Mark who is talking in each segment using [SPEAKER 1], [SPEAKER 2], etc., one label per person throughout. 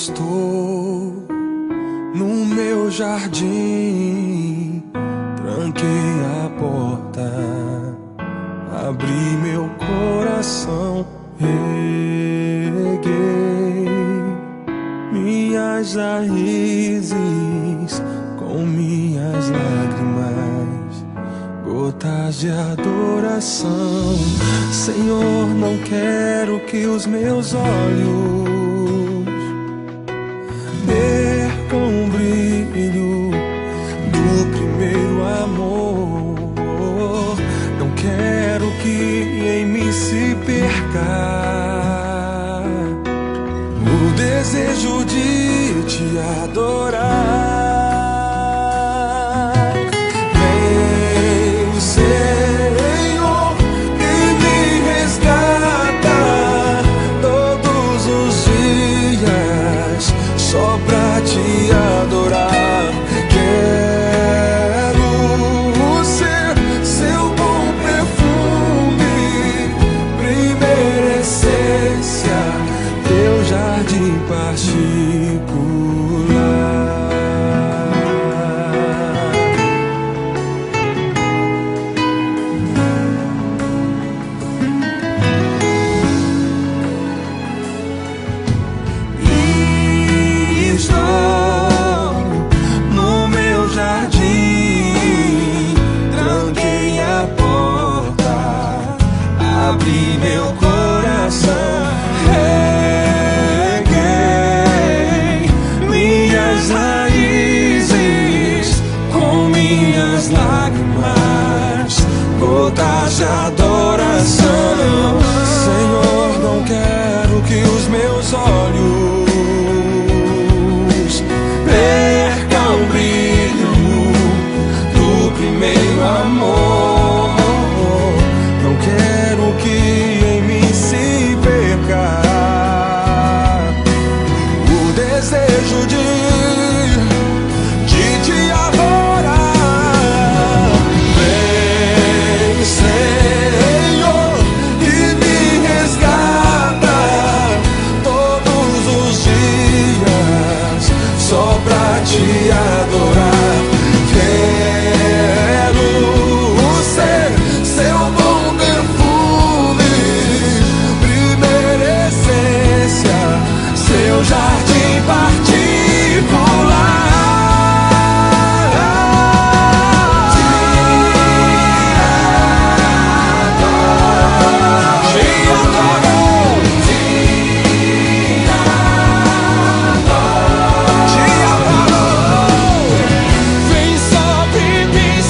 [SPEAKER 1] estou no meu jardim, tranquei a porta, abri meu coração, reguei minhas raízes com minhas lágrimas, gotas de adoração. Senhor, não quero que os meus olhos percam o brilho do primeiro amor. Não quero que em mim se perca o desejo de te adorar. Vem, Senhor, e me resgata todos os dias só pra te adorar. Quero ser seu bom perfume, primeira essência, teu jardim particular. E estou no meu jardim, tranquei a porta, abri meu coração, reguei minhas raízes com minhas lágrimas, gotas de adoração. Senhor, não quero que os meus olhos percam o brilho do primeiro amor. Não quero que em mim se perca o desejo de te adorar. Vem, Senhor, e me resgata todos os dias só pra te adorar. Quero ser seu bom perfume, primeira essência, seu jardim particular. Vem sobre mim, Senhor,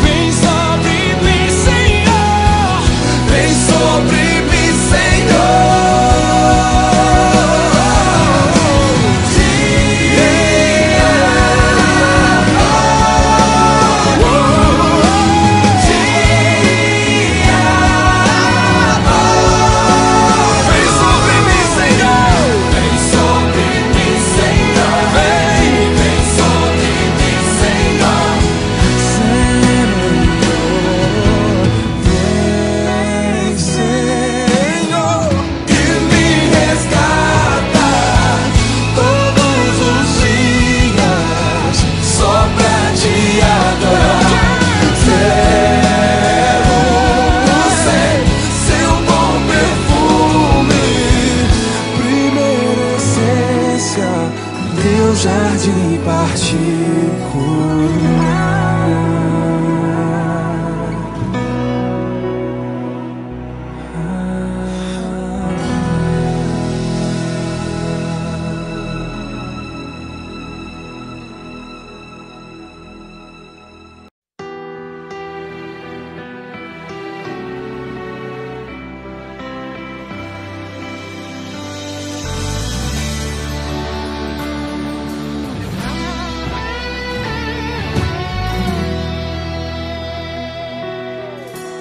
[SPEAKER 1] vem sobre mim, Senhor, vem sobre mim, teu jardim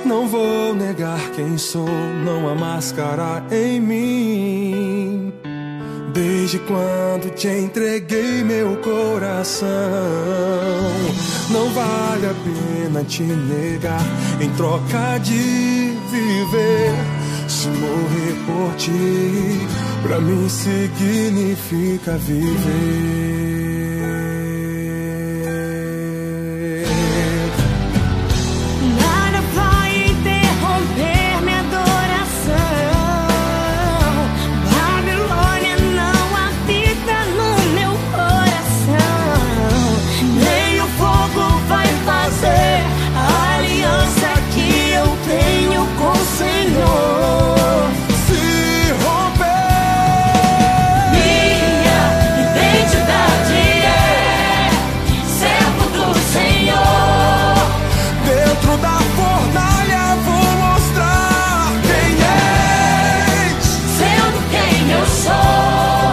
[SPEAKER 1] Não vou negar quem sou, não há máscara em mim. Desde quando te entreguei meu coração, não vale a pena te negar. Em troca de viver, Se morrer por ti, pra mim significa viver.
[SPEAKER 2] Nada vai interromper minha adoração. Babilônia não habita no meu coração. Nem o fogo vai fazer a aliança que eu tenho com o Senhor.
[SPEAKER 1] Se romper,
[SPEAKER 2] Minha identidade é servo do Senhor.
[SPEAKER 1] dentro da fornalha vou mostrar quem és.
[SPEAKER 2] Sendo quem eu sou,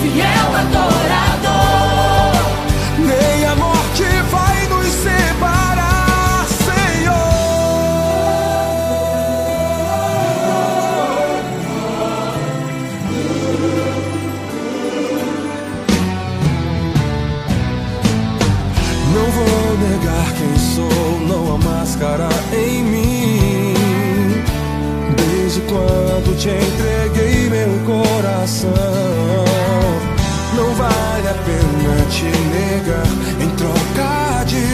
[SPEAKER 2] fiel adorador.
[SPEAKER 1] Nem a morte vai nos separar, Senhor. Não vou negar quem sou, não há máscara em mim. Desde quando te entreguei meu coração, não vale a pena te negar em troca de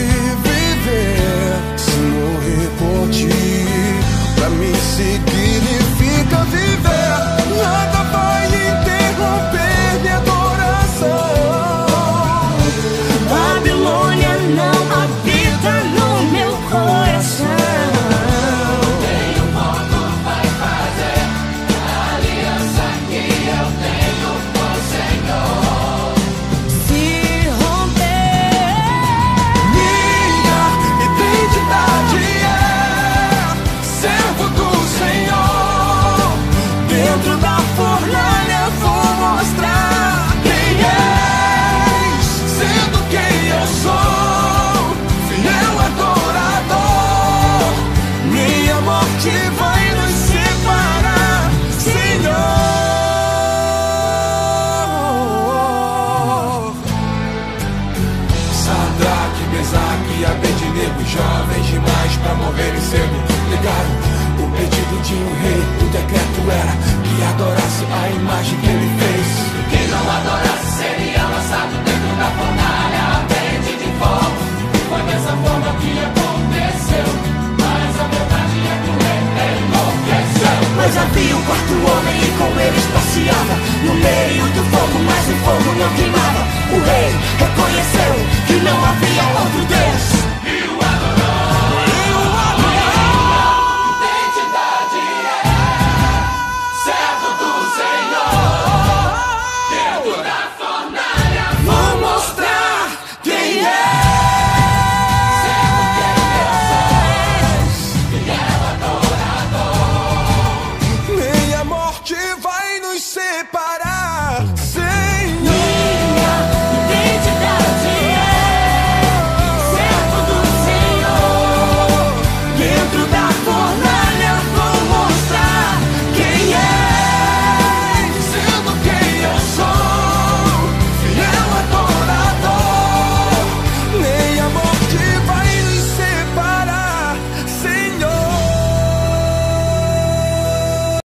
[SPEAKER 1] viver. Se morrer por ti, pra mim significa viver. Nada vai interromper minha adoração.
[SPEAKER 2] Babilônia não habita no meu coração. Se romper,
[SPEAKER 1] Minha identidade é servo do Senhor. Dentro da fornalha vou mostrar quem és. Sendo quem eu sou, fiel adorador. Minha morte vai nos separar, Senhor. Sadraque, Mesaque e Abednego, jovens demais pra morrerem cedo, negaram o pedido de um rei. O decreto era que adorasse a imagem que ele fez.
[SPEAKER 3] Quem não adorasse seria lançado dentro da fornalha ardente de fogo. Foi dessa forma que aconteceu, mas a verdade é que o rei enlouqueceu.
[SPEAKER 2] mas havia um quarto homem e com eles passeava no meio do fogo, mas o fogo não queimava. O rei